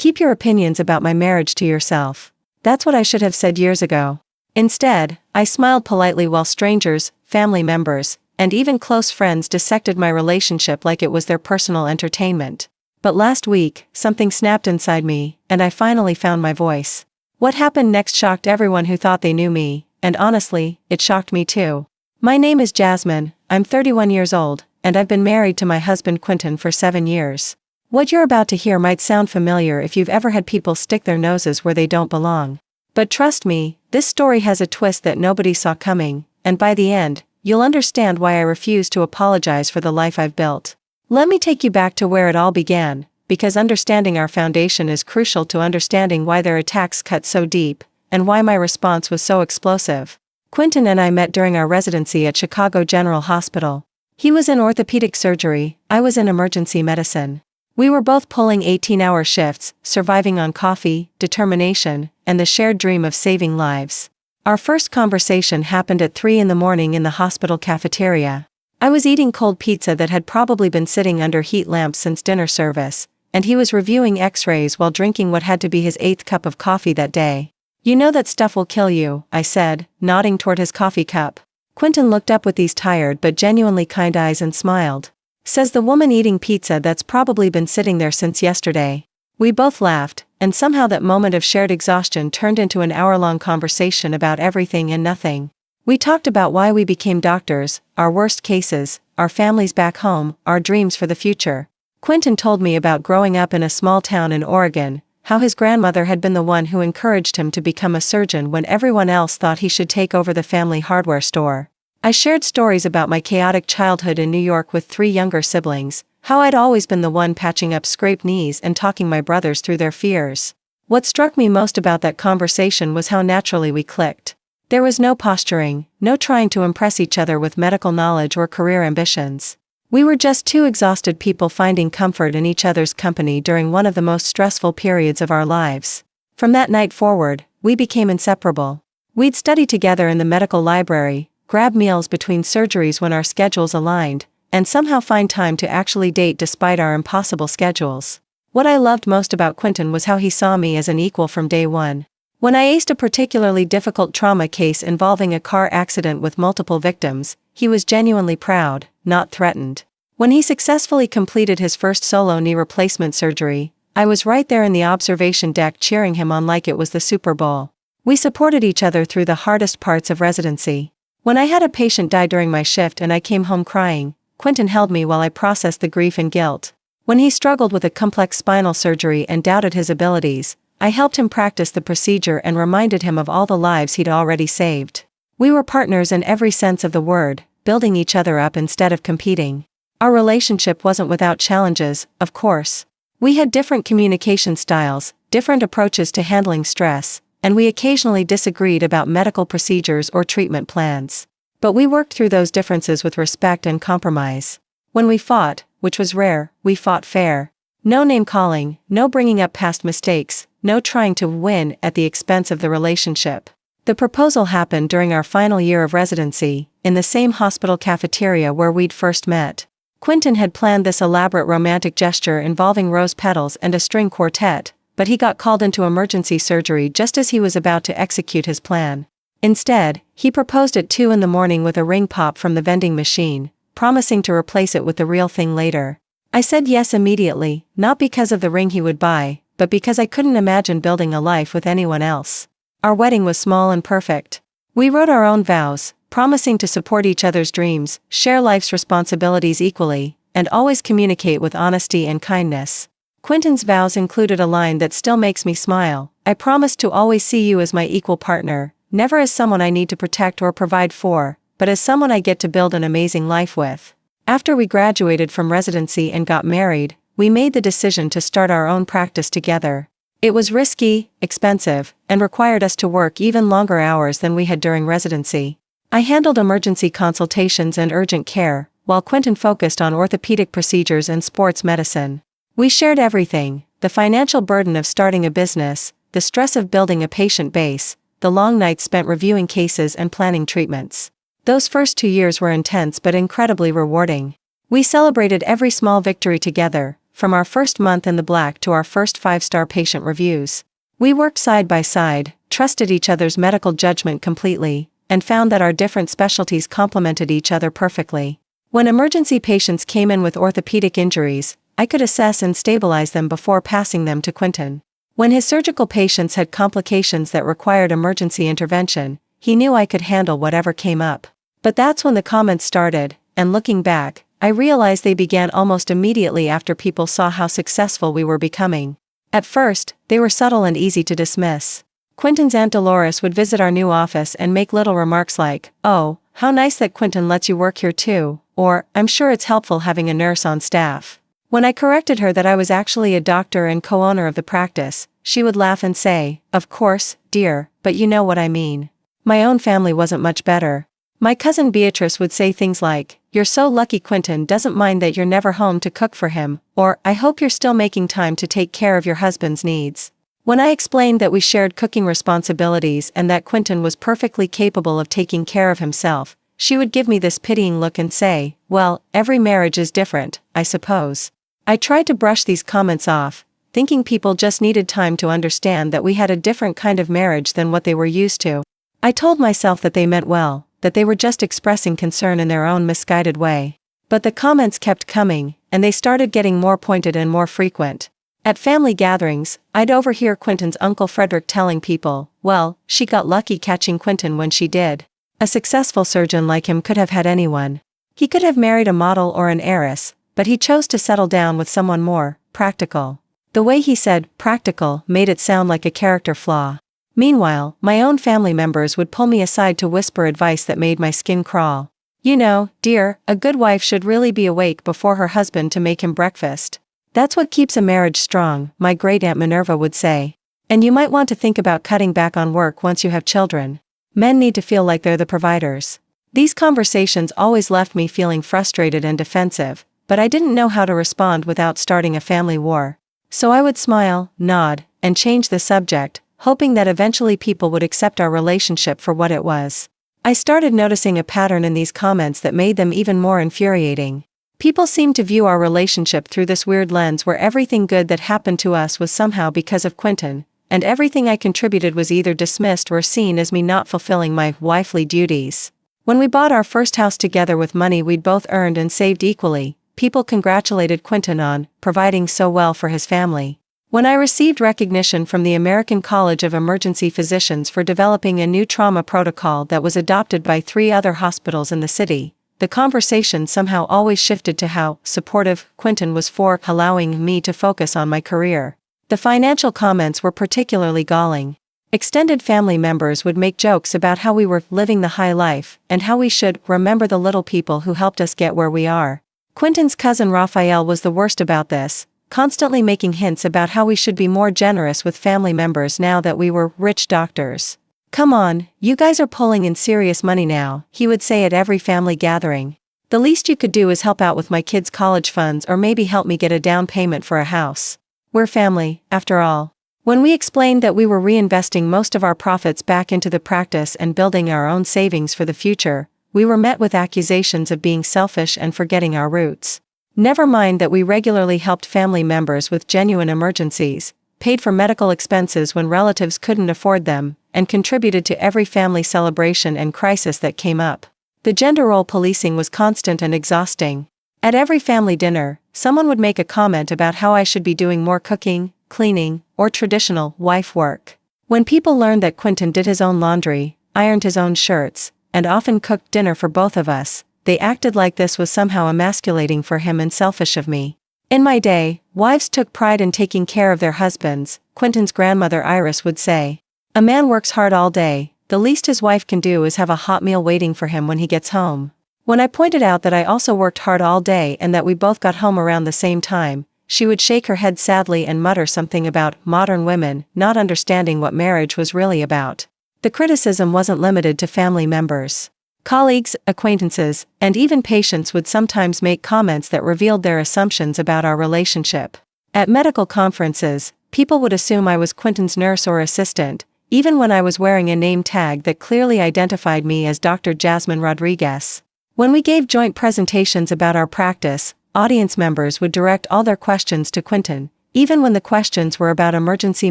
Keep your opinions about my marriage to yourself. That's what I should have said years ago. Instead, I smiled politely while strangers, family members, and even close friends dissected my relationship like it was their personal entertainment. But last week, something snapped inside me, and I finally found my voice. What happened next shocked everyone who thought they knew me, and honestly, it shocked me too. My name is Jasmine, I'm 31 years old, and I've been married to my husband Quentin for 7 years. What you're about to hear might sound familiar if you've ever had people stick their noses where they don't belong. But trust me, this story has a twist that nobody saw coming, and by the end, you'll understand why I refuse to apologize for the life I've built. Let me take you back to where it all began, because understanding our foundation is crucial to understanding why their attacks cut so deep, and why my response was so explosive. Quentin and I met during our residency at Chicago General Hospital. He was in orthopedic surgery, I was in emergency medicine. We were both pulling 18-hour shifts, surviving on coffee, determination, and the shared dream of saving lives. Our first conversation happened at 3 a.m. in the hospital cafeteria. I was eating cold pizza that had probably been sitting under heat lamps since dinner service, and he was reviewing x-rays while drinking what had to be his 8th cup of coffee that day. "You know that stuff will kill you," I said, nodding toward his coffee cup. Quentin looked up with these tired but genuinely kind eyes and smiled. "Says the woman eating pizza that's probably been sitting there since yesterday." We both laughed, and somehow that moment of shared exhaustion turned into an hour-long conversation about everything and nothing. We talked about why we became doctors, our worst cases, our families back home, our dreams for the future. Quentin told me about growing up in a small town in Oregon, how his grandmother had been the one who encouraged him to become a surgeon when everyone else thought he should take over the family hardware store. I shared stories about my chaotic childhood in New York with 3 younger siblings, how I'd always been the one patching up scraped knees and talking my brothers through their fears. What struck me most about that conversation was how naturally we clicked. There was no posturing, no trying to impress each other with medical knowledge or career ambitions. We were just 2 exhausted people finding comfort in each other's company during one of the most stressful periods of our lives. From that night forward, we became inseparable. We'd study together in the medical library, grab meals between surgeries when our schedules aligned, and somehow find time to actually date despite our impossible schedules. What I loved most about Quentin was how he saw me as an equal from day one. When I aced a particularly difficult trauma case involving a car accident with multiple victims, he was genuinely proud, not threatened. When he successfully completed his first solo knee replacement surgery, I was right there in the observation deck cheering him on like it was the Super Bowl. We supported each other through the hardest parts of residency. When I had a patient die during my shift and I came home crying, Quentin held me while I processed the grief and guilt. When he struggled with a complex spinal surgery and doubted his abilities, I helped him practice the procedure and reminded him of all the lives he'd already saved. We were partners in every sense of the word, building each other up instead of competing. Our relationship wasn't without challenges, of course. We had different communication styles, different approaches to handling stress, and we occasionally disagreed about medical procedures or treatment plans. But we worked through those differences with respect and compromise. When we fought, which was rare, we fought fair. No name-calling, no bringing up past mistakes, no trying to win at the expense of the relationship. The proposal happened during our final year of residency, in the same hospital cafeteria where we'd first met. Quentin had planned this elaborate romantic gesture involving rose petals and a string quartet, but he got called into emergency surgery just as he was about to execute his plan. Instead, he proposed at 2 a.m. with a ring pop from the vending machine, promising to replace it with the real thing later. I said yes immediately, not because of the ring he would buy, but because I couldn't imagine building a life with anyone else. Our wedding was small and perfect. We wrote our own vows, promising to support each other's dreams, share life's responsibilities equally, and always communicate with honesty and kindness. Quentin's vows included a line that still makes me smile: "I promise to always see you as my equal partner, never as someone I need to protect or provide for, but as someone I get to build an amazing life with." After we graduated from residency and got married, we made the decision to start our own practice together. It was risky, expensive, and required us to work even longer hours than we had during residency. I handled emergency consultations and urgent care, while Quentin focused on orthopedic procedures and sports medicine. We shared everything: the financial burden of starting a business, the stress of building a patient base, the long nights spent reviewing cases and planning treatments. Those first 2 years were intense but incredibly rewarding. We celebrated every small victory together, from our first month in the black to our first 5-star patient reviews. We worked side by side, trusted each other's medical judgment completely, and found that our different specialties complemented each other perfectly. When emergency patients came in with orthopedic injuries, I could assess and stabilize them before passing them to Quentin. When his surgical patients had complications that required emergency intervention, he knew I could handle whatever came up. But that's when the comments started, and looking back, I realized they began almost immediately after people saw how successful we were becoming. At first, they were subtle and easy to dismiss. Quentin's Aunt Dolores would visit our new office and make little remarks like, "Oh, how nice that Quentin lets you work here too," or, "I'm sure it's helpful having a nurse on staff." When I corrected her that I was actually a doctor and co-owner of the practice, she would laugh and say, "Of course, dear, but you know what I mean." My own family wasn't much better. My cousin Beatrice would say things like, "You're so lucky Quentin doesn't mind that you're never home to cook for him," or, "I hope you're still making time to take care of your husband's needs." When I explained that we shared cooking responsibilities and that Quentin was perfectly capable of taking care of himself, she would give me this pitying look and say, "Well, every marriage is different, I suppose." I tried to brush these comments off, thinking people just needed time to understand that we had a different kind of marriage than what they were used to. I told myself that they meant well, that they were just expressing concern in their own misguided way. But the comments kept coming, and they started getting more pointed and more frequent. At family gatherings, I'd overhear Quentin's Uncle Frederick telling people, "Well, she got lucky catching Quentin when she did. A successful surgeon like him could have had anyone. He could have married a model or an heiress, but he chose to settle down with someone more practical." The way he said practical made it sound like a character flaw. Meanwhile, my own family members would pull me aside to whisper advice that made my skin crawl. "You know, dear, a good wife should really be awake before her husband to make him breakfast. That's what keeps a marriage strong," my great-aunt Minerva would say. "And you might want to think about cutting back on work once you have children. Men need to feel like they're the providers." These conversations always left me feeling frustrated and defensive, but I didn't know how to respond without starting a family war. So I would smile, nod, and change the subject, hoping that eventually people would accept our relationship for what it was. I started noticing a pattern in these comments that made them even more infuriating. People seemed to view our relationship through this weird lens where everything good that happened to us was somehow because of Quentin, and everything I contributed was either dismissed or seen as me not fulfilling my wifely duties. When we bought our first house together with money we'd both earned and saved equally, people congratulated Quentin on providing so well for his family. When I received recognition from the American College of Emergency Physicians for developing a new trauma protocol that was adopted by 3 other hospitals in the city, the conversation somehow always shifted to how supportive Quentin was for allowing me to focus on my career. The financial comments were particularly galling. Extended family members would make jokes about how we were living the high life and how we should remember the little people who helped us get where we are. Quentin's cousin Raphael was the worst about this, constantly making hints about how we should be more generous with family members now that we were rich doctors. "Come on, you guys are pulling in serious money now," he would say at every family gathering. "The least you could do is help out with my kids' college funds or maybe help me get a down payment for a house. We're family, after all." When we explained that we were reinvesting most of our profits back into the practice and building our own savings for the future, we were met with accusations of being selfish and forgetting our roots. Never mind that we regularly helped family members with genuine emergencies, paid for medical expenses when relatives couldn't afford them, and contributed to every family celebration and crisis that came up. The gender role policing was constant and exhausting. At every family dinner, someone would make a comment about how I should be doing more cooking, cleaning, or traditional wife work. When people learned that Quentin did his own laundry, ironed his own shirts, and often cooked dinner for both of us, they acted like this was somehow emasculating for him and selfish of me. In my day, wives took pride in taking care of their husbands, Quentin's grandmother Iris would say. "A man works hard all day, the least his wife can do is have a hot meal waiting for him when he gets home." When I pointed out that I also worked hard all day and that we both got home around the same time, she would shake her head sadly and mutter something about modern women not understanding what marriage was really about. The criticism wasn't limited to family members. Colleagues, acquaintances, and even patients would sometimes make comments that revealed their assumptions about our relationship. At medical conferences, people would assume I was Quentin's nurse or assistant, even when I was wearing a name tag that clearly identified me as Dr. Jasmine Rodriguez. When we gave joint presentations about our practice, audience members would direct all their questions to Quentin, even when the questions were about emergency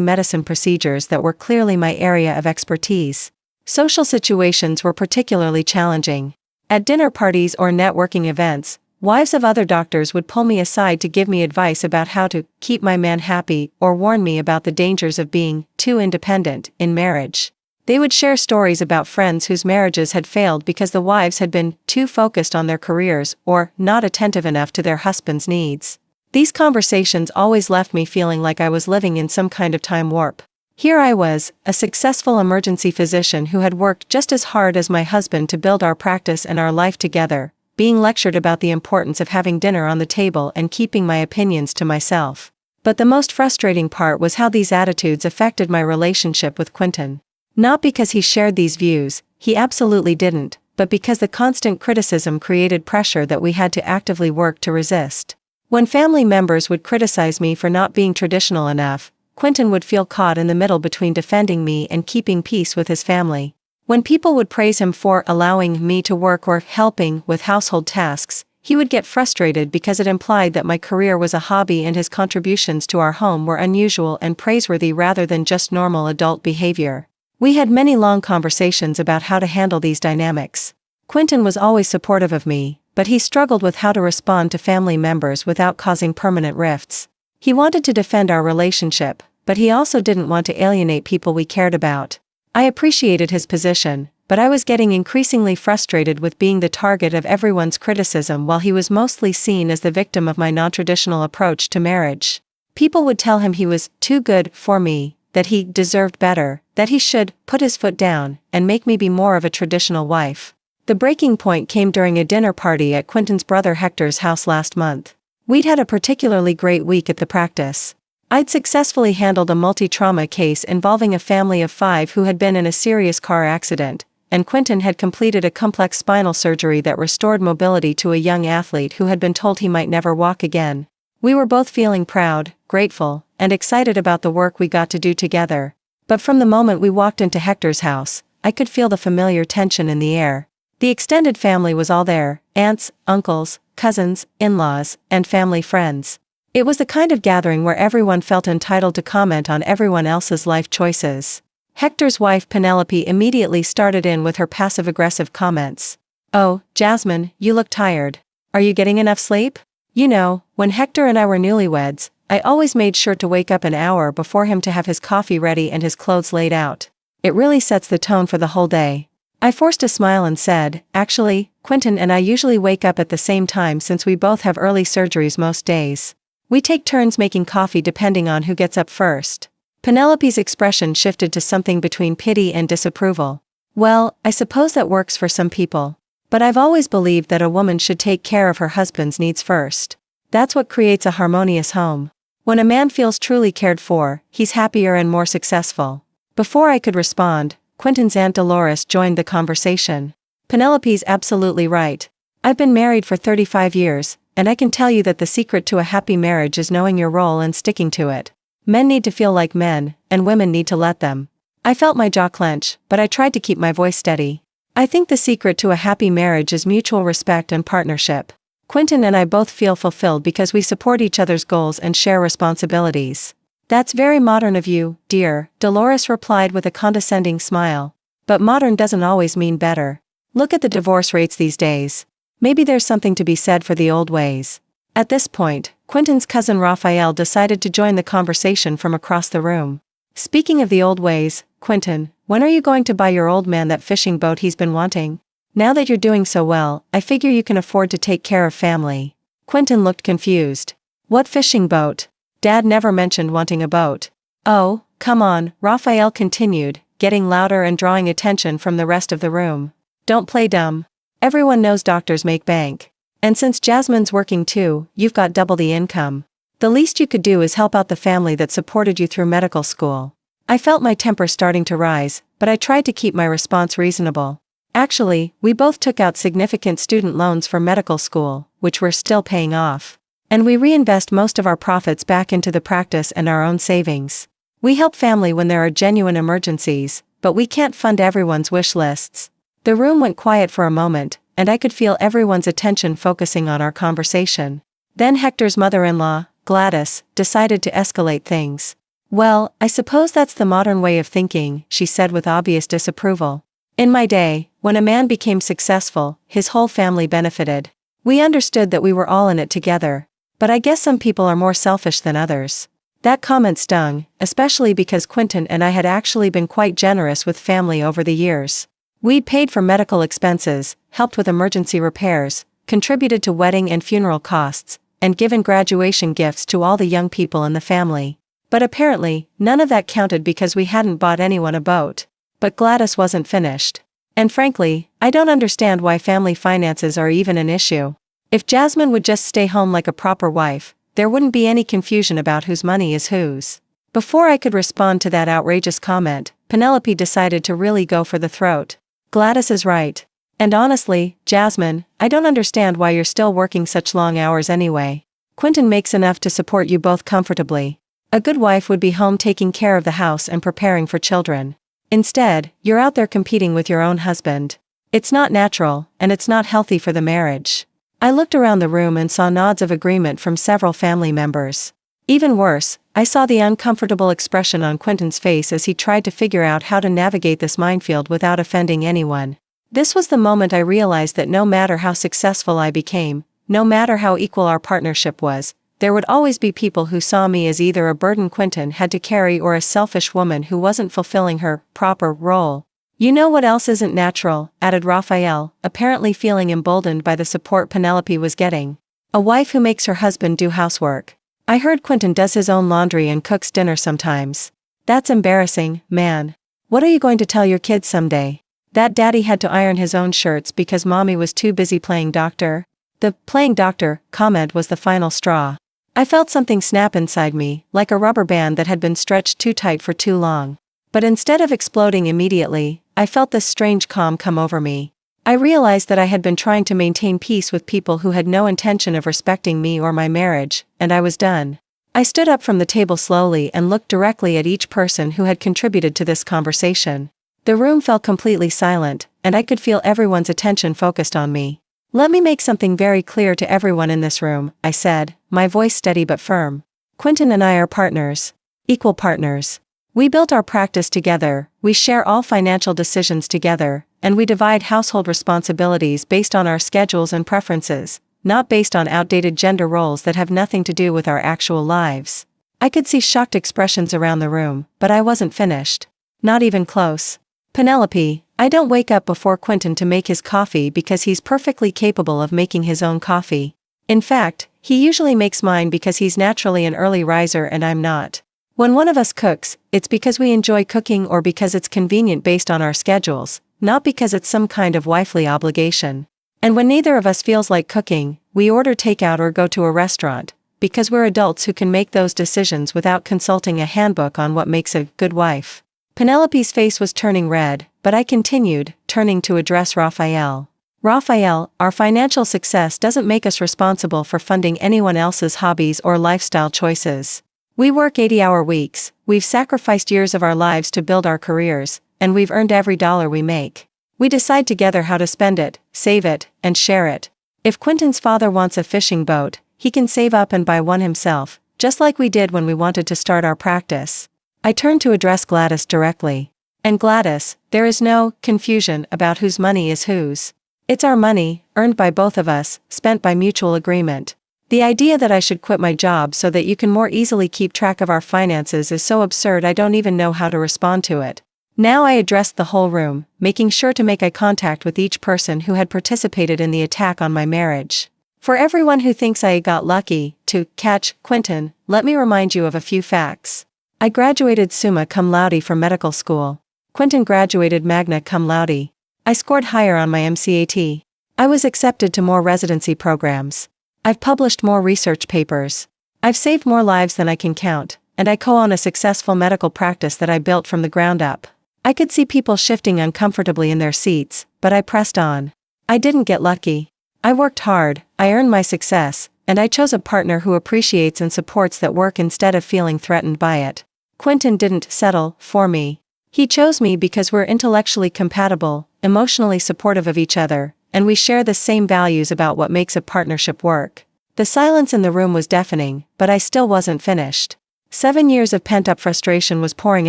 medicine procedures that were clearly my area of expertise. Social situations were particularly challenging. At dinner parties or networking events, wives of other doctors would pull me aside to give me advice about how to keep my man happy or warn me about the dangers of being too independent in marriage. They would share stories about friends whose marriages had failed because the wives had been too focused on their careers or not attentive enough to their husbands' needs. These conversations always left me feeling like I was living in some kind of time warp. Here I was, a successful emergency physician who had worked just as hard as my husband to build our practice and our life together, being lectured about the importance of having dinner on the table and keeping my opinions to myself. But the most frustrating part was how these attitudes affected my relationship with Quentin. Not because he shared these views, he absolutely didn't, but because the constant criticism created pressure that we had to actively work to resist. When family members would criticize me for not being traditional enough, Quentin would feel caught in the middle between defending me and keeping peace with his family. When people would praise him for allowing me to work or helping with household tasks, he would get frustrated because it implied that my career was a hobby and his contributions to our home were unusual and praiseworthy rather than just normal adult behavior. We had many long conversations about how to handle these dynamics. Quentin was always supportive of me, but he struggled with how to respond to family members without causing permanent rifts. He wanted to defend our relationship, but he also didn't want to alienate people we cared about. I appreciated his position, but I was getting increasingly frustrated with being the target of everyone's criticism while he was mostly seen as the victim of my non-traditional approach to marriage. People would tell him he was too good for me, that he deserved better, that he should put his foot down and make me be more of a traditional wife. The breaking point came during a dinner party at Quentin's brother Hector's house last month. We'd had a particularly great week at the practice. I'd successfully handled a multi-trauma case involving a family of 5 who had been in a serious car accident, and Quentin had completed a complex spinal surgery that restored mobility to a young athlete who had been told he might never walk again. We were both feeling proud, grateful, and excited about the work we got to do together. But from the moment we walked into Hector's house, I could feel the familiar tension in the air. The extended family was all there, aunts, uncles, cousins, in-laws, and family friends. It was the kind of gathering where everyone felt entitled to comment on everyone else's life choices. Hector's wife Penelope immediately started in with her passive-aggressive comments. "Oh, Jasmine, you look tired. Are you getting enough sleep? You know, when Hector and I were newlyweds, I always made sure to wake up an hour before him to have his coffee ready and his clothes laid out. It really sets the tone for the whole day." I forced a smile and said, "Actually, Quentin and I usually wake up at the same time since we both have early surgeries most days. We take turns making coffee depending on who gets up first." Penelope's expression shifted to something between pity and disapproval. "Well, I suppose that works for some people. But I've always believed that a woman should take care of her husband's needs first. That's what creates a harmonious home. When a man feels truly cared for, he's happier and more successful." Before I could respond, Quentin's Aunt Dolores joined the conversation. "Penelope's absolutely right. I've been married for 35 years, and I can tell you that the secret to a happy marriage is knowing your role and sticking to it. Men need to feel like men, and women need to let them." I felt my jaw clench, but I tried to keep my voice steady. "I think the secret to a happy marriage is mutual respect and partnership. Quentin and I both feel fulfilled because we support each other's goals and share responsibilities." "That's very modern of you, dear," Dolores replied with a condescending smile. "But modern doesn't always mean better. Look at the divorce rates these days. Maybe there's something to be said for the old ways." At this point, Quentin's cousin Raphael decided to join the conversation from across the room. "Speaking of the old ways, Quentin, when are you going to buy your old man that fishing boat he's been wanting? Now that you're doing so well, I figure you can afford to take care of family." Quentin looked confused. "What fishing boat? Dad never mentioned wanting a boat." "Oh, come on," Raphael continued, getting louder and drawing attention from the rest of the room. "Don't play dumb. Everyone knows doctors make bank. And since Jasmine's working too, you've got double the income. The least you could do is help out the family that supported you through medical school." I felt my temper starting to rise, but I tried to keep my response reasonable. "Actually, we both took out significant student loans for medical school, which we're still paying off. And we reinvest most of our profits back into the practice and our own savings. We help family when there are genuine emergencies, but we can't fund everyone's wish lists." The room went quiet for a moment, and I could feel everyone's attention focusing on our conversation. Then Hector's mother-in-law, Gladys, decided to escalate things. "Well, I suppose that's the modern way of thinking," she said with obvious disapproval. "In my day, when a man became successful, his whole family benefited. We understood that we were all in it together. But I guess some people are more selfish than others." That comment stung, especially because Quentin and I had actually been quite generous with family over the years. We'd paid for medical expenses, helped with emergency repairs, contributed to wedding and funeral costs, and given graduation gifts to all the young people in the family. But apparently, none of that counted because we hadn't bought anyone a boat. But Gladys wasn't finished. "And frankly, I don't understand why family finances are even an issue. If Jasmine would just stay home like a proper wife, there wouldn't be any confusion about whose money is whose." Before I could respond to that outrageous comment, Penelope decided to really go for the throat. "Gladys is right. And honestly, Jasmine, I don't understand why you're still working such long hours anyway. Quentin makes enough to support you both comfortably. A good wife would be home taking care of the house and preparing for children. Instead, you're out there competing with your own husband. It's not natural, and it's not healthy for the marriage." I looked around the room and saw nods of agreement from several family members. Even worse, I saw the uncomfortable expression on Quentin's face as he tried to figure out how to navigate this minefield without offending anyone. This was the moment I realized that no matter how successful I became, no matter how equal our partnership was, there would always be people who saw me as either a burden Quentin had to carry or a selfish woman who wasn't fulfilling her proper role. "You know what else isn't natural," added Raphael, apparently feeling emboldened by the support Penelope was getting. "A wife who makes her husband do housework. I heard Quentin does his own laundry and cooks dinner sometimes. That's embarrassing, man. What are you going to tell your kids someday? That daddy had to iron his own shirts because mommy was too busy playing doctor?" The "playing doctor" comment was the final straw. I felt something snap inside me, like a rubber band that had been stretched too tight for too long. But instead of exploding immediately, I felt this strange calm come over me. I realized that I had been trying to maintain peace with people who had no intention of respecting me or my marriage, and I was done. I stood up from the table slowly and looked directly at each person who had contributed to this conversation. The room fell completely silent, and I could feel everyone's attention focused on me. "Let me make something very clear to everyone in this room," I said, my voice steady but firm. "Quentin and I are partners. Equal partners. We built our practice together, we share all financial decisions together, and we divide household responsibilities based on our schedules and preferences, not based on outdated gender roles that have nothing to do with our actual lives." I could see shocked expressions around the room, but I wasn't finished. Not even close. "Penelope, I don't wake up before Quentin to make his coffee because he's perfectly capable of making his own coffee. In fact, he usually makes mine because he's naturally an early riser and I'm not. When one of us cooks, it's because we enjoy cooking or because it's convenient based on our schedules, not because it's some kind of wifely obligation. And when neither of us feels like cooking, we order takeout or go to a restaurant, because we're adults who can make those decisions without consulting a handbook on what makes a good wife." Penelope's face was turning red, but I continued, turning to address Raphael. "Raphael, our financial success doesn't make us responsible for funding anyone else's hobbies or lifestyle choices. We work 80-hour weeks, we've sacrificed years of our lives to build our careers, and we've earned every dollar we make. We decide together how to spend it, save it, and share it. If Quentin's father wants a fishing boat, he can save up and buy one himself, just like we did when we wanted to start our practice." I turned to address Gladys directly. "And Gladys, there is no confusion about whose money is whose. It's our money, earned by both of us, spent by mutual agreement. The idea that I should quit my job so that you can more easily keep track of our finances is so absurd I don't even know how to respond to it." Now I addressed the whole room, making sure to make eye contact with each person who had participated in the attack on my marriage. "For everyone who thinks I got lucky to catch Quentin, let me remind you of a few facts. I graduated summa cum laude from medical school. Quentin graduated magna cum laude. I scored higher on my MCAT. I was accepted to more residency programs. I've published more research papers. I've saved more lives than I can count, and I co-own a successful medical practice that I built from the ground up." I could see people shifting uncomfortably in their seats, but I pressed on. "I didn't get lucky. I worked hard, I earned my success, and I chose a partner who appreciates and supports that work instead of feeling threatened by it. Quentin didn't settle for me. He chose me because we're intellectually compatible, emotionally supportive of each other, and we share the same values about what makes a partnership work. The silence in the room was deafening, but I still wasn't finished. 7 years of pent-up frustration was pouring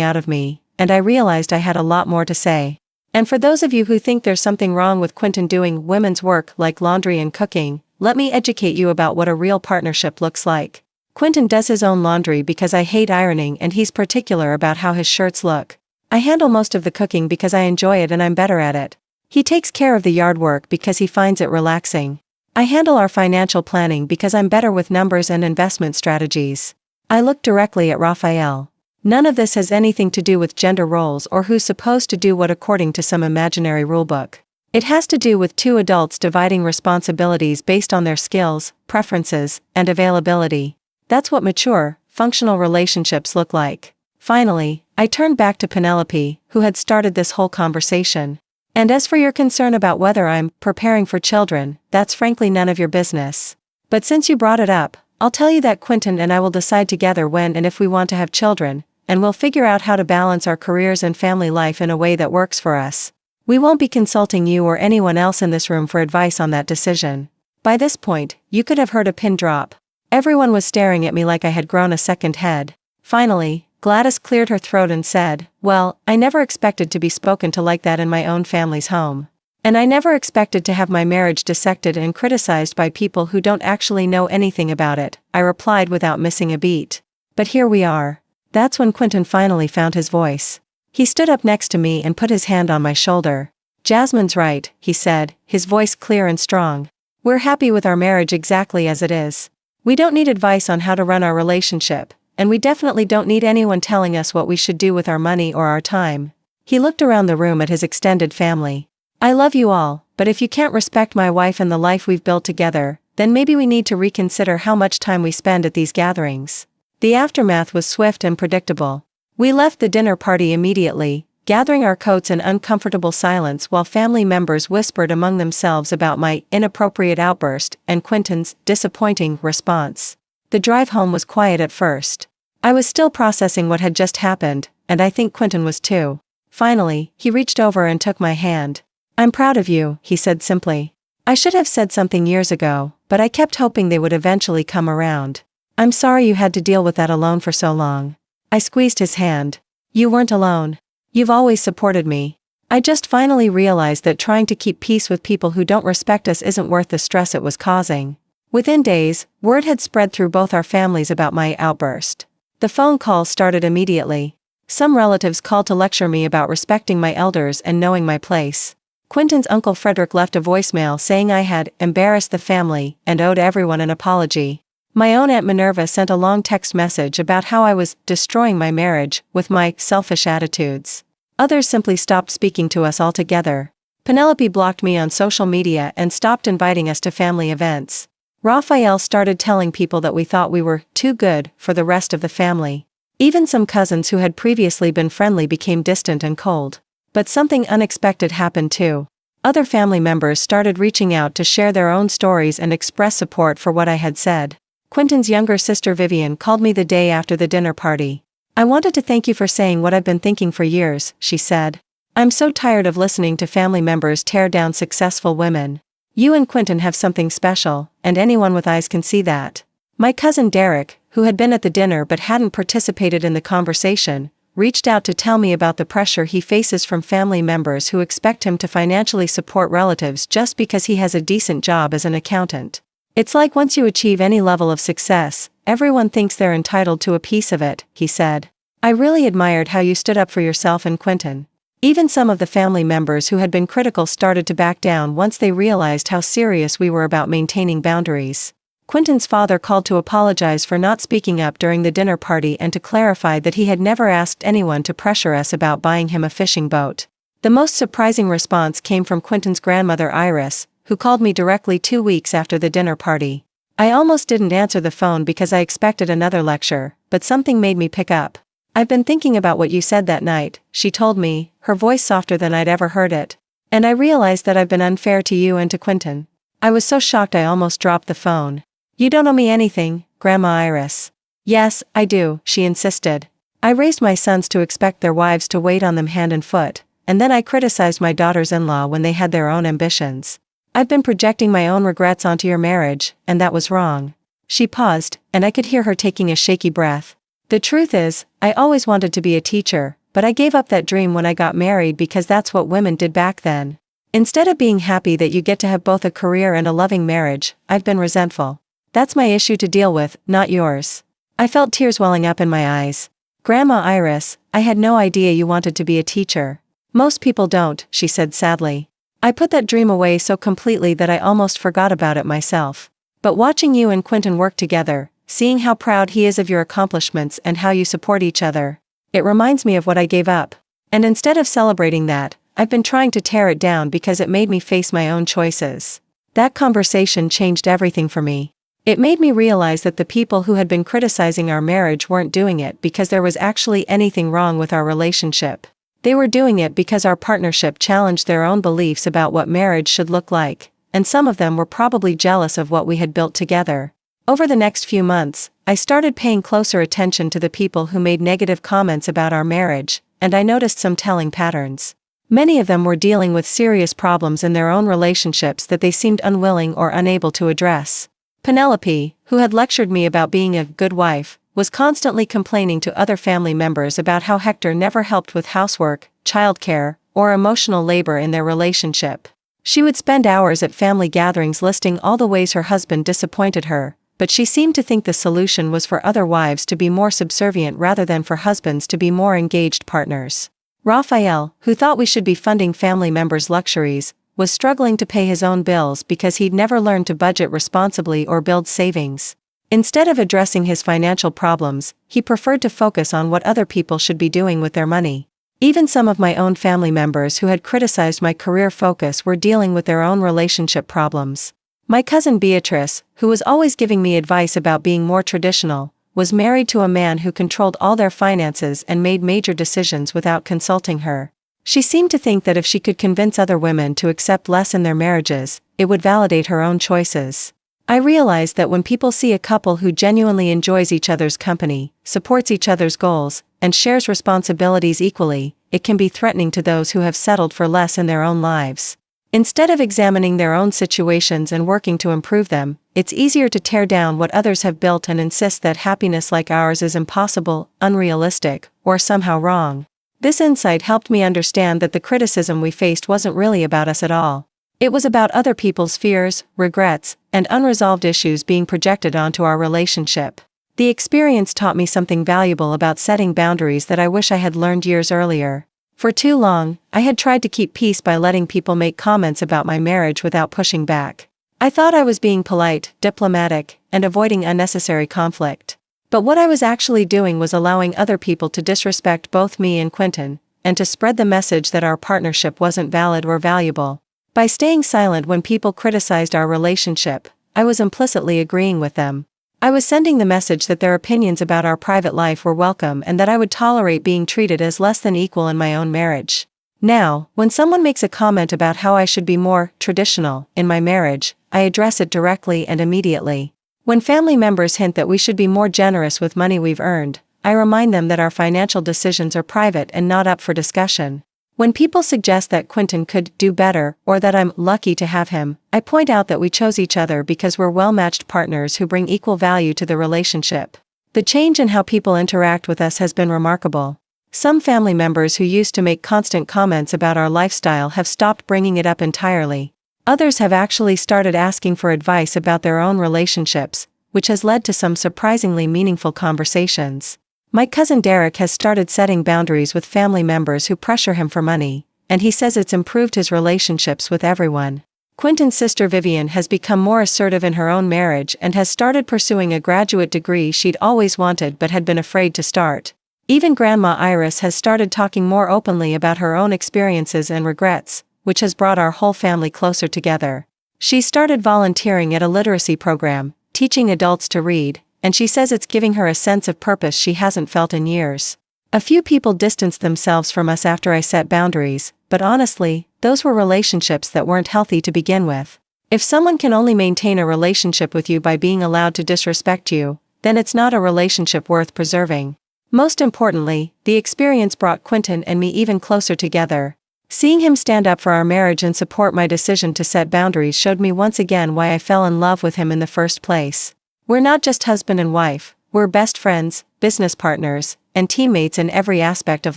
out of me, and I realized I had a lot more to say. And for those of you who think there's something wrong with Quentin doing women's work like laundry and cooking, let me educate you about what a real partnership looks like. Quentin does his own laundry because I hate ironing, and he's particular about how his shirts look. I handle most of the cooking because I enjoy it and I'm better at it. He takes care of the yard work because he finds it relaxing. I handle our financial planning because I'm better with numbers and investment strategies. I look directly at Raphael. None of this has anything to do with gender roles or who's supposed to do what according to some imaginary rulebook. It has to do with two adults dividing responsibilities based on their skills, preferences, and availability. That's what mature, functional relationships look like. Finally, I turned back to Penelope, who had started this whole conversation. And as for your concern about whether I'm preparing for children, that's frankly none of your business. But since you brought it up, I'll tell you that Quentin and I will decide together when and if we want to have children, and we'll figure out how to balance our careers and family life in a way that works for us. We won't be consulting you or anyone else in this room for advice on that decision. By this point, you could have heard a pin drop. Everyone was staring at me like I had grown a second head. Finally, Gladys cleared her throat and said, "Well, I never expected to be spoken to like that in my own family's home. And I never expected to have my marriage dissected and criticized by people who don't actually know anything about it," I replied without missing a beat. But here we are. That's when Quentin finally found his voice. He stood up next to me and put his hand on my shoulder. "Jasmine's right," he said, his voice clear and strong. "We're happy with our marriage exactly as it is. We don't need advice on how to run our relationship, and we definitely don't need anyone telling us what we should do with our money or our time." He looked around the room at his extended family. "I love you all, but if you can't respect my wife and the life we've built together, then maybe we need to reconsider how much time we spend at these gatherings." The aftermath was swift and predictable. We left the dinner party immediately, gathering our coats in uncomfortable silence while family members whispered among themselves about my inappropriate outburst and Quentin's disappointing response. The drive home was quiet at first. I was still processing what had just happened, and I think Quentin was too. Finally, he reached over and took my hand. "I'm proud of you," he said simply. "I should have said something years ago, but I kept hoping they would eventually come around. I'm sorry you had to deal with that alone for so long." I squeezed his hand. "You weren't alone. You've always supported me. I just finally realized that trying to keep peace with people who don't respect us isn't worth the stress it was causing." Within days, word had spread through both our families about my outburst. The phone calls started immediately. Some relatives called to lecture me about respecting my elders and knowing my place. Quentin's uncle Frederick left a voicemail saying I had embarrassed the family and owed everyone an apology. My own Aunt Minerva sent a long text message about how I was destroying my marriage with my selfish attitudes. Others simply stopped speaking to us altogether. Penelope blocked me on social media and stopped inviting us to family events. Raphael started telling people that we thought we were too good for the rest of the family. Even some cousins who had previously been friendly became distant and cold. But something unexpected happened too. Other family members started reaching out to share their own stories and express support for what I had said. Quentin's younger sister Vivian called me the day after the dinner party. "I wanted to thank you for saying what I've been thinking for years," she said. "I'm so tired of listening to family members tear down successful women. You and Quentin have something special, and anyone with eyes can see that." My cousin Derek, who had been at the dinner but hadn't participated in the conversation, reached out to tell me about the pressure he faces from family members who expect him to financially support relatives just because he has a decent job as an accountant. "It's like once you achieve any level of success, everyone thinks they're entitled to a piece of it," he said. "I really admired how you stood up for yourself and Quentin." Even some of the family members who had been critical started to back down once they realized how serious we were about maintaining boundaries. Quentin's father called to apologize for not speaking up during the dinner party and to clarify that he had never asked anyone to pressure us about buying him a fishing boat. The most surprising response came from Quentin's grandmother Iris, who called me directly 2 weeks after the dinner party. I almost didn't answer the phone because I expected another lecture, but something made me pick up. "I've been thinking about what you said that night," she told me, her voice softer than I'd ever heard it. "And I realized that I've been unfair to you and to Quentin." I was so shocked I almost dropped the phone. "You don't owe me anything, Grandma Iris." "Yes, I do," she insisted. "I raised my sons to expect their wives to wait on them hand and foot, and then I criticized my daughters-in-law when they had their own ambitions. I've been projecting my own regrets onto your marriage, and that was wrong." She paused, and I could hear her taking a shaky breath. "The truth is, I always wanted to be a teacher, but I gave up that dream when I got married because that's what women did back then. Instead of being happy that you get to have both a career and a loving marriage, I've been resentful. That's my issue to deal with, not yours." I felt tears welling up in my eyes. "Grandma Iris, I had no idea you wanted to be a teacher." "Most people don't," she said sadly. "I put that dream away so completely that I almost forgot about it myself. But watching you and Quentin work together, seeing how proud he is of your accomplishments and how you support each other, it reminds me of what I gave up. And instead of celebrating that, I've been trying to tear it down because it made me face my own choices." That conversation changed everything for me. It made me realize that the people who had been criticizing our marriage weren't doing it because there was actually anything wrong with our relationship. They were doing it because our partnership challenged their own beliefs about what marriage should look like, and some of them were probably jealous of what we had built together. Over the next few months, I started paying closer attention to the people who made negative comments about our marriage, and I noticed some telling patterns. Many of them were dealing with serious problems in their own relationships that they seemed unwilling or unable to address. Penelope, who had lectured me about being a good wife, was constantly complaining to other family members about how Hector never helped with housework, childcare, or emotional labor in their relationship. She would spend hours at family gatherings listing all the ways her husband disappointed her, but she seemed to think the solution was for other wives to be more subservient rather than for husbands to be more engaged partners. Raphael, who thought we should be funding family members' luxuries, was struggling to pay his own bills because he'd never learned to budget responsibly or build savings. Instead of addressing his financial problems, he preferred to focus on what other people should be doing with their money. Even some of my own family members who had criticized my career focus were dealing with their own relationship problems. My cousin Beatrice, who was always giving me advice about being more traditional, was married to a man who controlled all their finances and made major decisions without consulting her. She seemed to think that if she could convince other women to accept less in their marriages, it would validate her own choices. I realized that when people see a couple who genuinely enjoys each other's company, supports each other's goals, and shares responsibilities equally, it can be threatening to those who have settled for less in their own lives. Instead of examining their own situations and working to improve them, it's easier to tear down what others have built and insist that happiness like ours is impossible, unrealistic, or somehow wrong. This insight helped me understand that the criticism we faced wasn't really about us at all. It was about other people's fears, regrets, and unresolved issues being projected onto our relationship. The experience taught me something valuable about setting boundaries that I wish I had learned years earlier. For too long, I had tried to keep peace by letting people make comments about my marriage without pushing back. I thought I was being polite, diplomatic, and avoiding unnecessary conflict. But what I was actually doing was allowing other people to disrespect both me and Quentin, and to spread the message that our partnership wasn't valid or valuable. By staying silent when people criticized our relationship, I was implicitly agreeing with them. I was sending the message that their opinions about our private life were welcome and that I would tolerate being treated as less than equal in my own marriage. Now, when someone makes a comment about how I should be more traditional in my marriage, I address it directly and immediately. When family members hint that we should be more generous with money we've earned, I remind them that our financial decisions are private and not up for discussion. When people suggest that Quentin could do better or that I'm lucky to have him, I point out that we chose each other because we're well-matched partners who bring equal value to the relationship. The change in how people interact with us has been remarkable. Some family members who used to make constant comments about our lifestyle have stopped bringing it up entirely. Others have actually started asking for advice about their own relationships, which has led to some surprisingly meaningful conversations. My cousin Derek has started setting boundaries with family members who pressure him for money, and he says it's improved his relationships with everyone. Quentin's sister Vivian has become more assertive in her own marriage and has started pursuing a graduate degree she'd always wanted but had been afraid to start. Even Grandma Iris has started talking more openly about her own experiences and regrets, which has brought our whole family closer together. She started volunteering at a literacy program, teaching adults to read, and she says it's giving her a sense of purpose she hasn't felt in years. A few people distanced themselves from us after I set boundaries, but honestly, those were relationships that weren't healthy to begin with. If someone can only maintain a relationship with you by being allowed to disrespect you, then it's not a relationship worth preserving. Most importantly, the experience brought Quentin and me even closer together. Seeing him stand up for our marriage and support my decision to set boundaries showed me once again why I fell in love with him in the first place. We're not just husband and wife, we're best friends, business partners, and teammates in every aspect of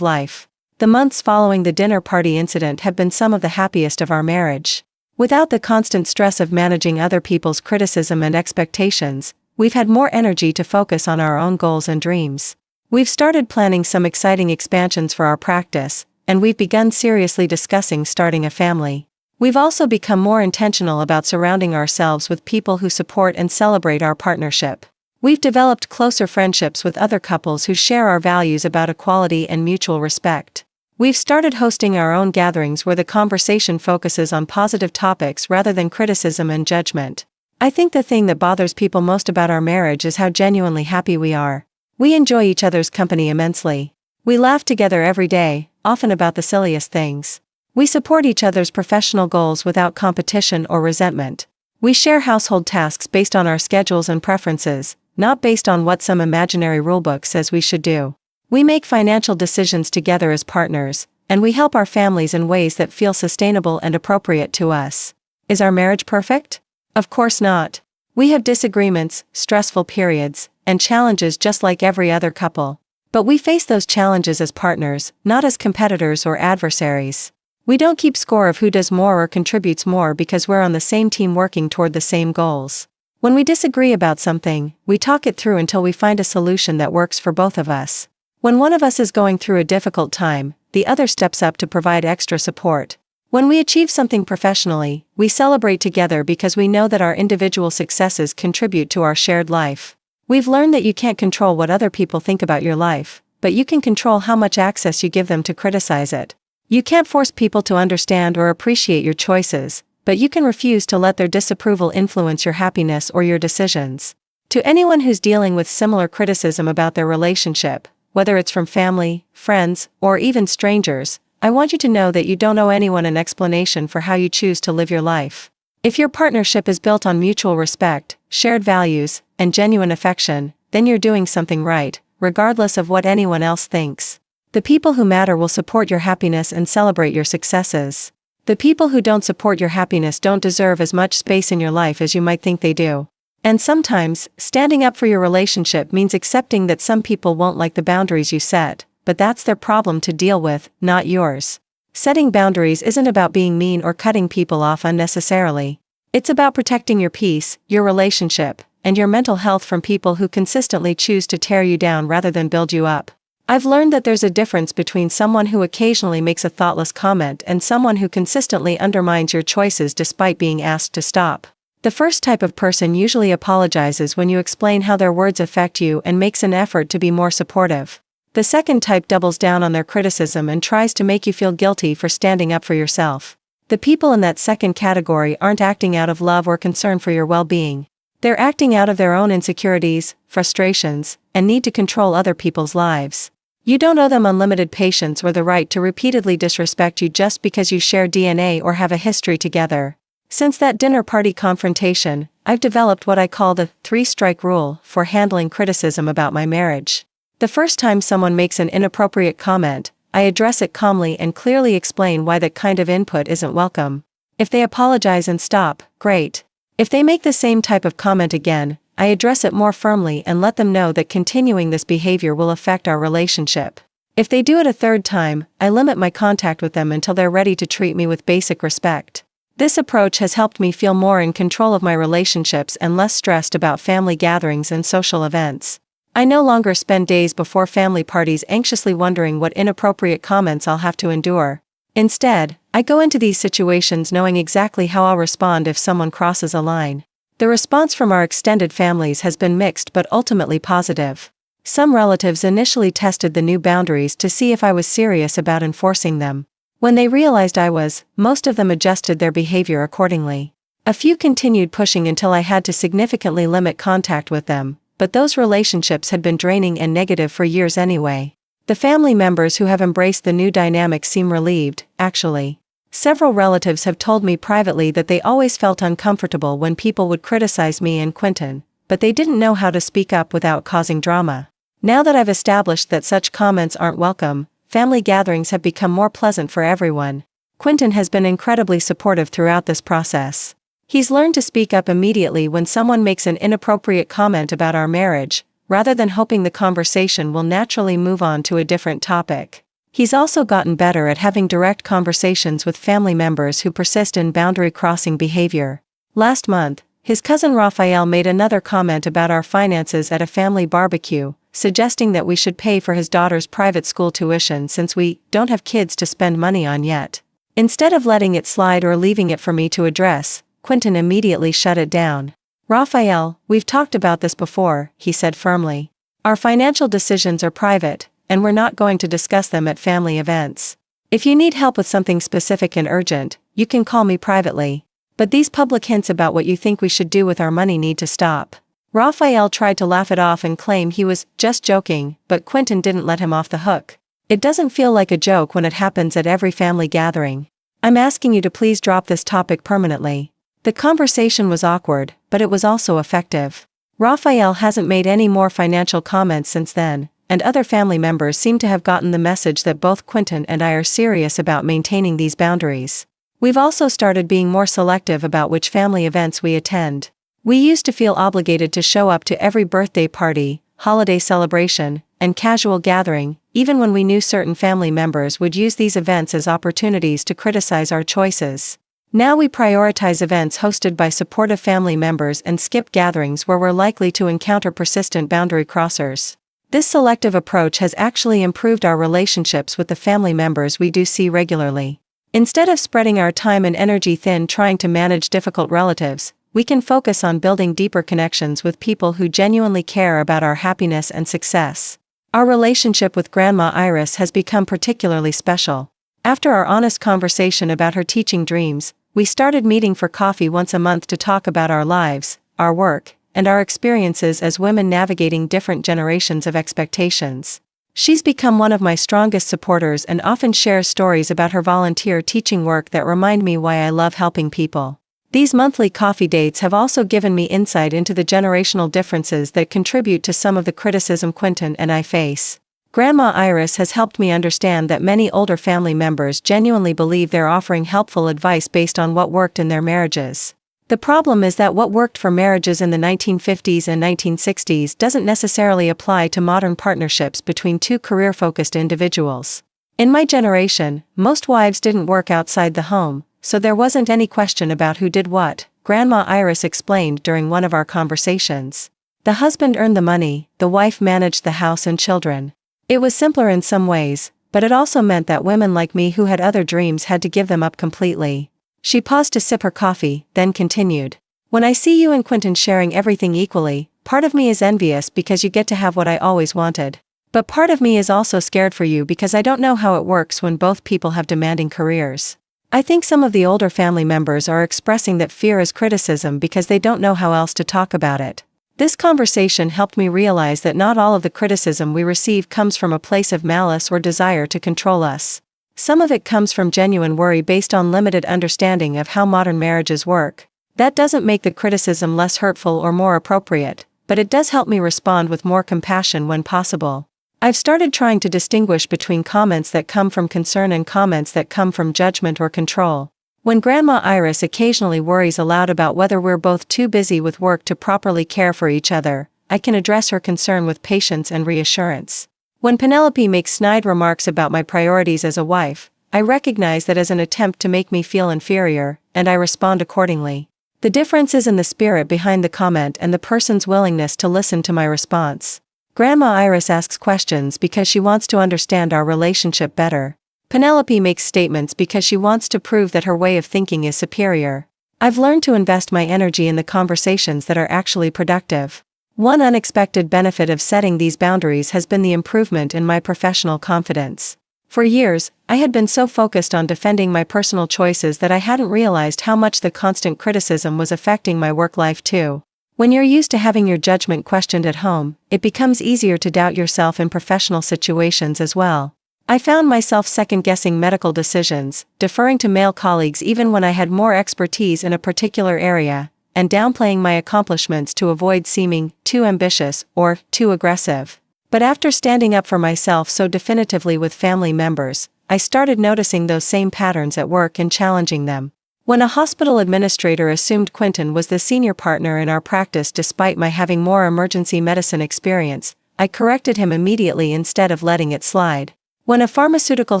life. The months following the dinner party incident have been some of the happiest of our marriage. Without the constant stress of managing other people's criticism and expectations, we've had more energy to focus on our own goals and dreams. We've started planning some exciting expansions for our practice, and we've begun seriously discussing starting a family. We've also become more intentional about surrounding ourselves with people who support and celebrate our partnership. We've developed closer friendships with other couples who share our values about equality and mutual respect. We've started hosting our own gatherings where the conversation focuses on positive topics rather than criticism and judgment. I think the thing that bothers people most about our marriage is how genuinely happy we are. We enjoy each other's company immensely. We laugh together every day, often about the silliest things. We support each other's professional goals without competition or resentment. We share household tasks based on our schedules and preferences, not based on what some imaginary rulebook says we should do. We make financial decisions together as partners, and we help our families in ways that feel sustainable and appropriate to us. Is our marriage perfect? Of course not. We have disagreements, stressful periods, and challenges just like every other couple. But we face those challenges as partners, not as competitors or adversaries. We don't keep score of who does more or contributes more because we're on the same team working toward the same goals. When we disagree about something, we talk it through until we find a solution that works for both of us. When one of us is going through a difficult time, the other steps up to provide extra support. When we achieve something professionally, we celebrate together because we know that our individual successes contribute to our shared life. We've learned that you can't control what other people think about your life, but you can control how much access you give them to criticize it. You can't force people to understand or appreciate your choices, but you can refuse to let their disapproval influence your happiness or your decisions. To anyone who's dealing with similar criticism about their relationship, whether it's from family, friends, or even strangers, I want you to know that you don't owe anyone an explanation for how you choose to live your life. If your partnership is built on mutual respect, shared values, and genuine affection, then you're doing something right, regardless of what anyone else thinks. The people who matter will support your happiness and celebrate your successes. The people who don't support your happiness don't deserve as much space in your life as you might think they do. And sometimes, standing up for your relationship means accepting that some people won't like the boundaries you set, but that's their problem to deal with, not yours. Setting boundaries isn't about being mean or cutting people off unnecessarily. It's about protecting your peace, your relationship, and your mental health from people who consistently choose to tear you down rather than build you up. I've learned that there's a difference between someone who occasionally makes a thoughtless comment and someone who consistently undermines your choices despite being asked to stop. The first type of person usually apologizes when you explain how their words affect you and makes an effort to be more supportive. The second type doubles down on their criticism and tries to make you feel guilty for standing up for yourself. The people in that second category aren't acting out of love or concern for your well-being. They're acting out of their own insecurities, frustrations, and need to control other people's lives. You don't owe them unlimited patience or the right to repeatedly disrespect you just because you share DNA or have a history together. Since that dinner party confrontation, I've developed what I call the 3-strike rule for handling criticism about my marriage. The first time someone makes an inappropriate comment, I address it calmly and clearly explain why that kind of input isn't welcome. If they apologize and stop, great. If they make the same type of comment again, I address it more firmly and let them know that continuing this behavior will affect our relationship. If they do it a third time, I limit my contact with them until they're ready to treat me with basic respect. This approach has helped me feel more in control of my relationships and less stressed about family gatherings and social events. I no longer spend days before family parties anxiously wondering what inappropriate comments I'll have to endure. Instead, I go into these situations knowing exactly how I'll respond if someone crosses a line. The response from our extended families has been mixed but ultimately positive. Some relatives initially tested the new boundaries to see if I was serious about enforcing them. When they realized I was, most of them adjusted their behavior accordingly. A few continued pushing until I had to significantly limit contact with them, but those relationships had been draining and negative for years anyway. The family members who have embraced the new dynamic seem relieved, actually. Several relatives have told me privately that they always felt uncomfortable when people would criticize me and Quentin, but they didn't know how to speak up without causing drama. Now that I've established that such comments aren't welcome, family gatherings have become more pleasant for everyone. Quentin has been incredibly supportive throughout this process. He's learned to speak up immediately when someone makes an inappropriate comment about our marriage, rather than hoping the conversation will naturally move on to a different topic. He's also gotten better at having direct conversations with family members who persist in boundary-crossing behavior. Last month, his cousin Raphael made another comment about our finances at a family barbecue, suggesting that we should pay for his daughter's private school tuition since we don't have kids to spend money on yet. Instead of letting it slide or leaving it for me to address, Quentin immediately shut it down. "Raphael, we've talked about this before," he said firmly. "Our financial decisions are private, and we're not going to discuss them at family events. If you need help with something specific and urgent, you can call me privately. But these public hints about what you think we should do with our money need to stop." Raphael tried to laugh it off and claim he was just joking, but Quentin didn't let him off the hook. "It doesn't feel like a joke when it happens at every family gathering. I'm asking you to please drop this topic permanently." The conversation was awkward, but it was also effective. Raphael hasn't made any more financial comments since then, and other family members seem to have gotten the message that both Quentin and I are serious about maintaining these boundaries. We've also started being more selective about which family events we attend. We used to feel obligated to show up to every birthday party, holiday celebration, and casual gathering, even when we knew certain family members would use these events as opportunities to criticize our choices. Now we prioritize events hosted by supportive family members and skip gatherings where we're likely to encounter persistent boundary crossers. This selective approach has actually improved our relationships with the family members we do see regularly. Instead of spreading our time and energy thin trying to manage difficult relatives, we can focus on building deeper connections with people who genuinely care about our happiness and success. Our relationship with Grandma Iris has become particularly special. After our honest conversation about her teaching dreams, we started meeting for coffee once a month to talk about our lives, our work, and our experiences as women navigating different generations of expectations. She's become one of my strongest supporters and often shares stories about her volunteer teaching work that remind me why I love helping people. These monthly coffee dates have also given me insight into the generational differences that contribute to some of the criticism Quentin and I face. Grandma Iris has helped me understand that many older family members genuinely believe they're offering helpful advice based on what worked in their marriages. The problem is that what worked for marriages in the 1950s and 1960s doesn't necessarily apply to modern partnerships between two career-focused individuals. In my generation, most wives didn't work outside the home, so there wasn't any question about who did what, Grandma Iris explained during one of our conversations. The husband earned the money, the wife managed the house and children. It was simpler in some ways, but it also meant that women like me who had other dreams had to give them up completely. She paused to sip her coffee, then continued. "When I see you and Quentin sharing everything equally, part of me is envious because you get to have what I always wanted. But part of me is also scared for you because I don't know how it works when both people have demanding careers." I think some of the older family members are expressing that fear as criticism because they don't know how else to talk about it. This conversation helped me realize that not all of the criticism we receive comes from a place of malice or desire to control us. Some of it comes from genuine worry based on limited understanding of how modern marriages work. That doesn't make the criticism less hurtful or more appropriate, but it does help me respond with more compassion when possible. I've started trying to distinguish between comments that come from concern and comments that come from judgment or control. When Grandma Iris occasionally worries aloud about whether we're both too busy with work to properly care for each other, I can address her concern with patience and reassurance. When Penelope makes snide remarks about my priorities as a wife, I recognize that as an attempt to make me feel inferior, and I respond accordingly. The difference is in the spirit behind the comment and the person's willingness to listen to my response. Grandma Iris asks questions because she wants to understand our relationship better. Penelope makes statements because she wants to prove that her way of thinking is superior. I've learned to invest my energy in the conversations that are actually productive. One unexpected benefit of setting these boundaries has been the improvement in my professional confidence. For years, I had been so focused on defending my personal choices that I hadn't realized how much the constant criticism was affecting my work life too. When you're used to having your judgment questioned at home, it becomes easier to doubt yourself in professional situations as well. I found myself second-guessing medical decisions, deferring to male colleagues even when I had more expertise in a particular area, and downplaying my accomplishments to avoid seeming too ambitious or too aggressive. But after standing up for myself so definitively with family members, I started noticing those same patterns at work and challenging them. When a hospital administrator assumed Quentin was the senior partner in our practice despite my having more emergency medicine experience, I corrected him immediately instead of letting it slide. When a pharmaceutical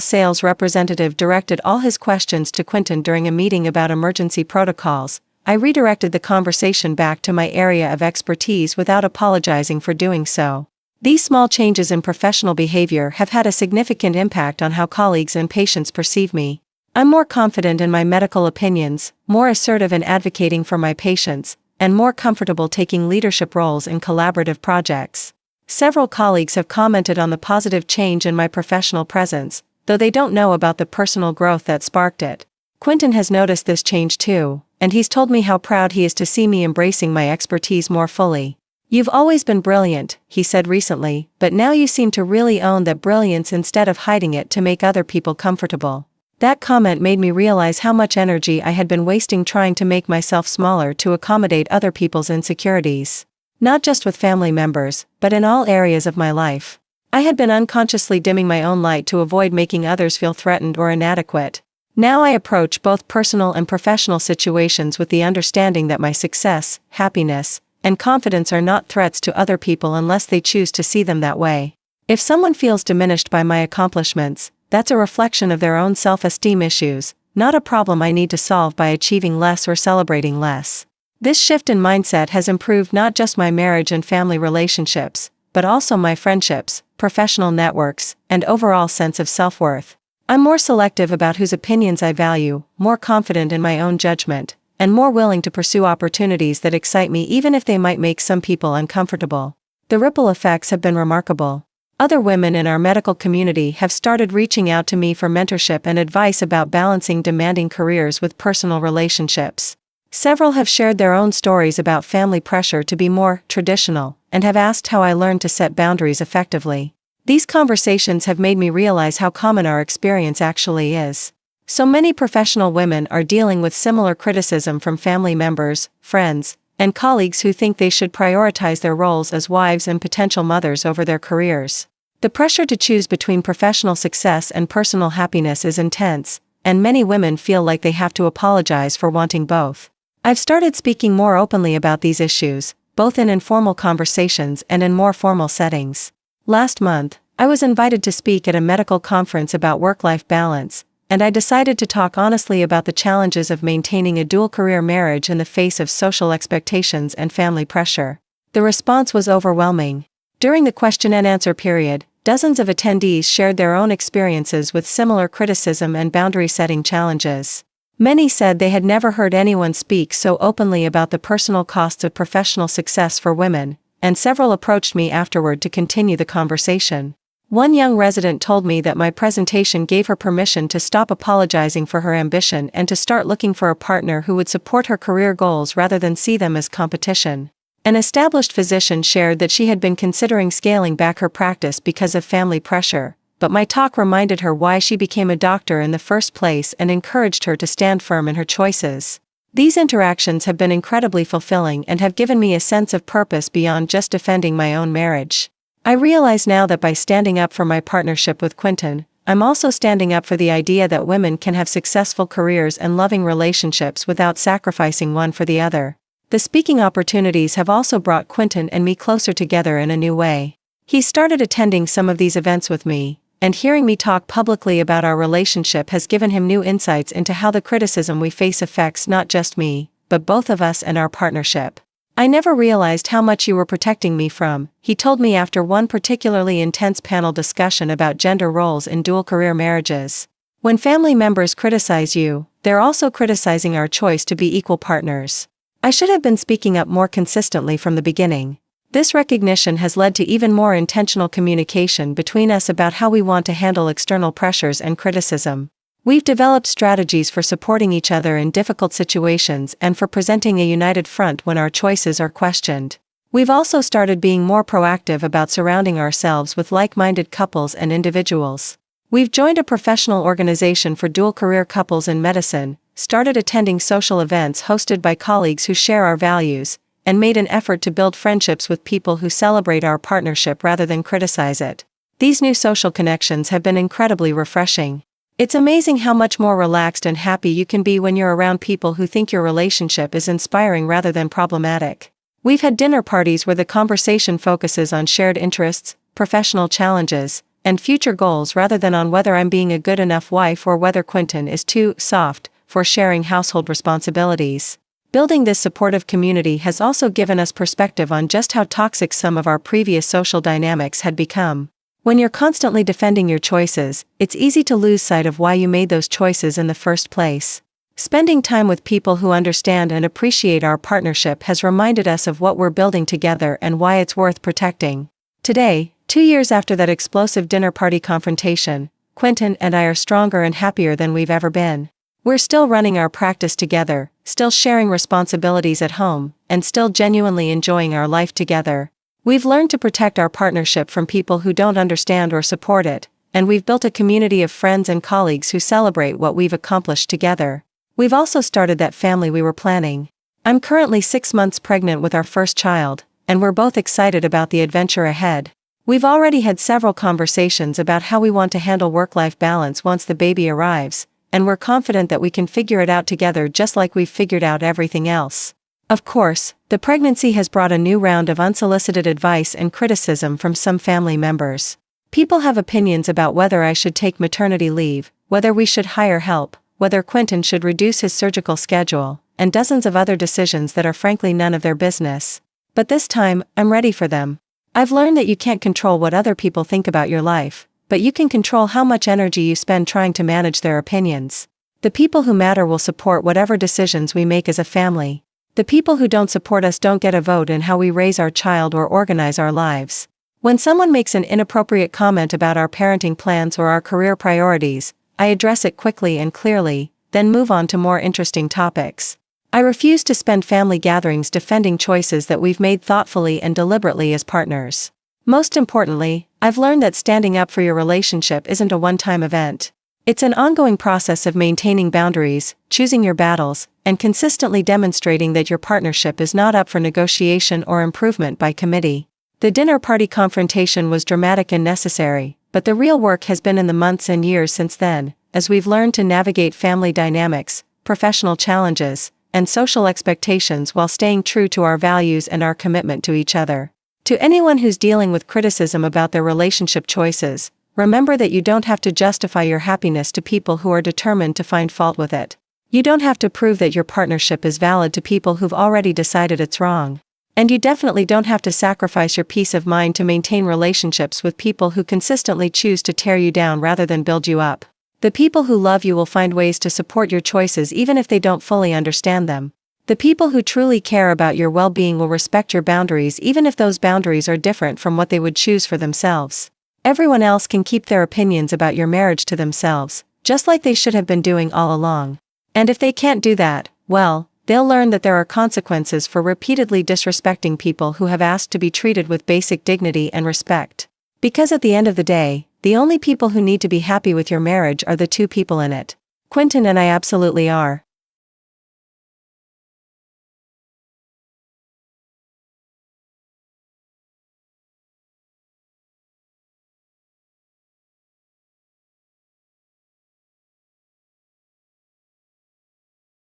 sales representative directed all his questions to Quentin during a meeting about emergency protocols, I redirected the conversation back to my area of expertise without apologizing for doing so. These small changes in professional behavior have had a significant impact on how colleagues and patients perceive me. I'm more confident in my medical opinions, more assertive in advocating for my patients, and more comfortable taking leadership roles in collaborative projects. Several colleagues have commented on the positive change in my professional presence, though they don't know about the personal growth that sparked it. Quentin has noticed this change too, and he's told me how proud he is to see me embracing my expertise more fully. "You've always been brilliant," he said recently, "but now you seem to really own that brilliance instead of hiding it to make other people comfortable." That comment made me realize how much energy I had been wasting trying to make myself smaller to accommodate other people's insecurities. Not just with family members, but in all areas of my life. I had been unconsciously dimming my own light to avoid making others feel threatened or inadequate. Now I approach both personal and professional situations with the understanding that my success, happiness, and confidence are not threats to other people unless they choose to see them that way. If someone feels diminished by my accomplishments, that's a reflection of their own self-esteem issues, not a problem I need to solve by achieving less or celebrating less. This shift in mindset has improved not just my marriage and family relationships, but also my friendships, professional networks, and overall sense of self-worth. I'm more selective about whose opinions I value, more confident in my own judgment, and more willing to pursue opportunities that excite me even if they might make some people uncomfortable. The ripple effects have been remarkable. Other women in our medical community have started reaching out to me for mentorship and advice about balancing demanding careers with personal relationships. Several have shared their own stories about family pressure to be more traditional, and have asked how I learned to set boundaries effectively. These conversations have made me realize how common our experience actually is. So many professional women are dealing with similar criticism from family members, friends, and colleagues who think they should prioritize their roles as wives and potential mothers over their careers. The pressure to choose between professional success and personal happiness is intense, and many women feel like they have to apologize for wanting both. I've started speaking more openly about these issues, both in informal conversations and in more formal settings. Last month, I was invited to speak at a medical conference about work-life balance, and I decided to talk honestly about the challenges of maintaining a dual-career marriage in the face of social expectations and family pressure. The response was overwhelming. During the question and answer period, dozens of attendees shared their own experiences with similar criticism and boundary-setting challenges. Many said they had never heard anyone speak so openly about the personal costs of professional success for women, and several approached me afterward to continue the conversation. One young resident told me that my presentation gave her permission to stop apologizing for her ambition and to start looking for a partner who would support her career goals rather than see them as competition. An established physician shared that she had been considering scaling back her practice because of family pressure, but my talk reminded her why she became a doctor in the first place and encouraged her to stand firm in her choices. These interactions have been incredibly fulfilling and have given me a sense of purpose beyond just defending my own marriage. I realize now that by standing up for my partnership with Quentin, I'm also standing up for the idea that women can have successful careers and loving relationships without sacrificing one for the other. The speaking opportunities have also brought Quentin and me closer together in a new way. He started attending some of these events with me, and hearing me talk publicly about our relationship has given him new insights into how the criticism we face affects not just me, but both of us and our partnership. "I never realized how much you were protecting me from," he told me after one particularly intense panel discussion about gender roles in dual-career marriages. "When family members criticize you, they're also criticizing our choice to be equal partners. I should have been speaking up more consistently from the beginning." This recognition has led to even more intentional communication between us about how we want to handle external pressures and criticism. We've developed strategies for supporting each other in difficult situations and for presenting a united front when our choices are questioned. We've also started being more proactive about surrounding ourselves with like-minded couples and individuals. We've joined a professional organization for dual-career couples in medicine, started attending social events hosted by colleagues who share our values, and made an effort to build friendships with people who celebrate our partnership rather than criticize it. These new social connections have been incredibly refreshing. It's amazing how much more relaxed and happy you can be when you're around people who think your relationship is inspiring rather than problematic. We've had dinner parties where the conversation focuses on shared interests, professional challenges, and future goals rather than on whether I'm being a good enough wife or whether Quentin is too soft for sharing household responsibilities. Building this supportive community has also given us perspective on just how toxic some of our previous social dynamics had become. When you're constantly defending your choices, it's easy to lose sight of why you made those choices in the first place. Spending time with people who understand and appreciate our partnership has reminded us of what we're building together and why it's worth protecting. Today, 2 years after that explosive dinner party confrontation, Quentin and I are stronger and happier than we've ever been. We're still running our practice together, still sharing responsibilities at home, and still genuinely enjoying our life together. We've learned to protect our partnership from people who don't understand or support it, and we've built a community of friends and colleagues who celebrate what we've accomplished together. We've also started that family we were planning. I'm currently 6 months pregnant with our first child, and we're both excited about the adventure ahead. We've already had several conversations about how we want to handle work-life balance once the baby arrives, and we're confident that we can figure it out together just like we've figured out everything else. Of course, the pregnancy has brought a new round of unsolicited advice and criticism from some family members. People have opinions about whether I should take maternity leave, whether we should hire help, whether Quentin should reduce his surgical schedule, and dozens of other decisions that are frankly none of their business. But this time, I'm ready for them. I've learned that you can't control what other people think about your life, but you can control how much energy you spend trying to manage their opinions. The people who matter will support whatever decisions we make as a family. The people who don't support us don't get a vote in how we raise our child or organize our lives. When someone makes an inappropriate comment about our parenting plans or our career priorities, I address it quickly and clearly, then move on to more interesting topics. I refuse to spend family gatherings defending choices that we've made thoughtfully and deliberately as partners. Most importantly, I've learned that standing up for your relationship isn't a one-time event. It's an ongoing process of maintaining boundaries, choosing your battles, and consistently demonstrating that your partnership is not up for negotiation or improvement by committee. The dinner party confrontation was dramatic and necessary, but the real work has been in the months and years since then, as we've learned to navigate family dynamics, professional challenges, and social expectations while staying true to our values and our commitment to each other. To anyone who's dealing with criticism about their relationship choices, remember that you don't have to justify your happiness to people who are determined to find fault with it. You don't have to prove that your partnership is valid to people who've already decided it's wrong. And you definitely don't have to sacrifice your peace of mind to maintain relationships with people who consistently choose to tear you down rather than build you up. The people who love you will find ways to support your choices even if they don't fully understand them. The people who truly care about your well-being will respect your boundaries even if those boundaries are different from what they would choose for themselves. Everyone else can keep their opinions about your marriage to themselves, just like they should have been doing all along. And if they can't do that, well, they'll learn that there are consequences for repeatedly disrespecting people who have asked to be treated with basic dignity and respect. Because at the end of the day, the only people who need to be happy with your marriage are the two people in it. Quentin and I absolutely are.